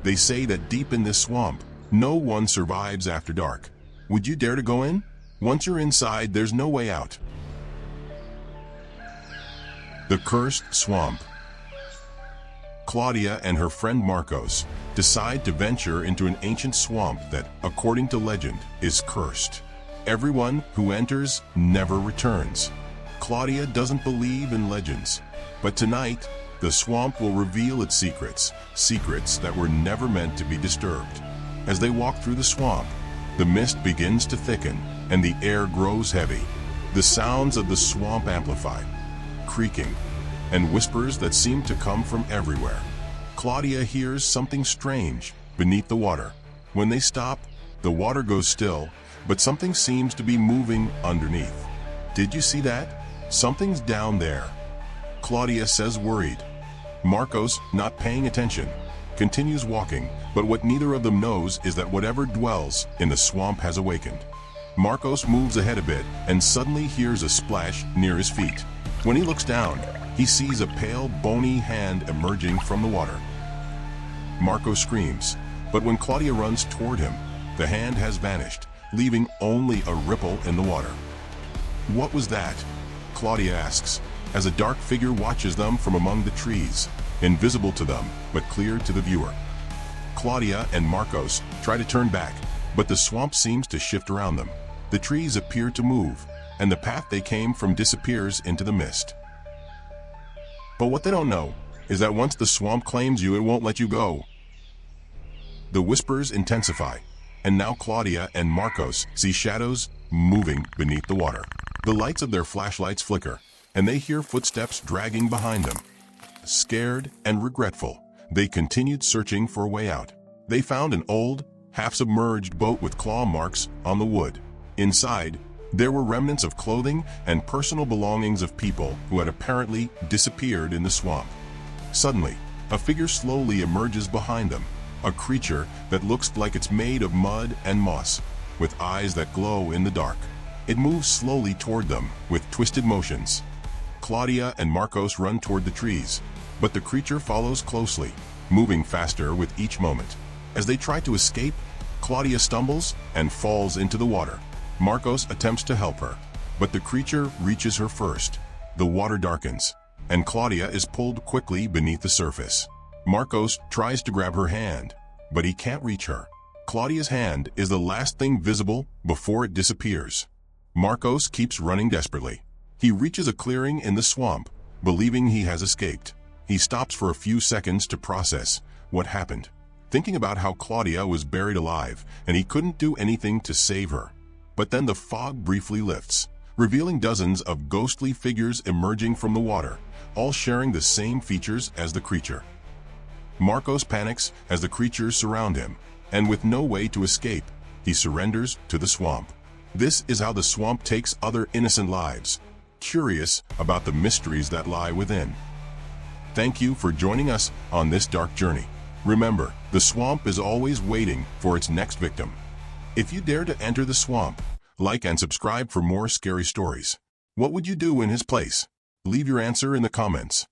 They say that deep in this swamp, no one survives after dark. Would you dare to go in? Once you're inside, there's no way out. The Cursed Swamp. Claudia and her friend Marcos decide to venture into an ancient swamp that, according to legend, is cursed. Everyone who enters never returns. Claudia doesn't believe in legends, but tonight, the swamp will reveal its secrets, secrets that were never meant to be disturbed. As they walk through the swamp, the mist begins to thicken and the air grows heavy. The sounds of the swamp amplify, creaking, and whispers that seem to come from everywhere. Claudia hears something strange beneath the water. When they stop, the water goes still, but something seems to be moving underneath. Did you see that? Something's down there, Claudia says, worried. Marcos, not paying attention, continues walking, but what neither of them knows is that whatever dwells in the swamp has awakened. Marcos moves ahead a bit and suddenly hears a splash near his feet. When he looks down, he sees a pale, bony hand emerging from the water. Marcos screams, but when Claudia runs toward him, the hand has vanished, leaving only a ripple in the water. What was that? Claudia asks, as a dark figure watches them from among the trees, invisible to them, but clear to the viewer. Claudia and Marcos try to turn back, but the swamp seems to shift around them. The trees appear to move, and the path they came from disappears into the mist. But what they don't know is that once the swamp claims you, it won't let you go. The whispers intensify, and now Claudia and Marcos see shadows moving beneath the water. The lights of their flashlights flicker, and they hear footsteps dragging behind them. Scared and regretful, they continued searching for a way out. They found an old, half-submerged boat with claw marks on the wood. Inside, there were remnants of clothing and personal belongings of people who had apparently disappeared in the swamp. Suddenly, a figure slowly emerges behind them, a creature that looks like it's made of mud and moss, with eyes that glow in the dark. It moves slowly toward them with twisted motions. Claudia and Marcos run toward the trees, but the creature follows closely, moving faster with each moment. As they try to escape, Claudia stumbles and falls into the water. Marcos attempts to help her, but the creature reaches her first. The water darkens, and Claudia is pulled quickly beneath the surface. Marcos tries to grab her hand, but he can't reach her. Claudia's hand is the last thing visible before it disappears. Marcos keeps running desperately. He reaches a clearing in the swamp, believing he has escaped. He stops for a few seconds to process what happened, thinking about how Claudia was buried alive and he couldn't do anything to save her. But then the fog briefly lifts, revealing dozens of ghostly figures emerging from the water, all sharing the same features as the creature. Marcos panics as the creatures surround him, and with no way to escape, he surrenders to the swamp. This is how the swamp takes other innocent lives, curious about the mysteries that lie within. Thank you for joining us on this dark journey. Remember, the swamp is always waiting for its next victim. If you dare to enter the swamp, like and subscribe for more scary stories. What would you do in his place? Leave your answer in the comments.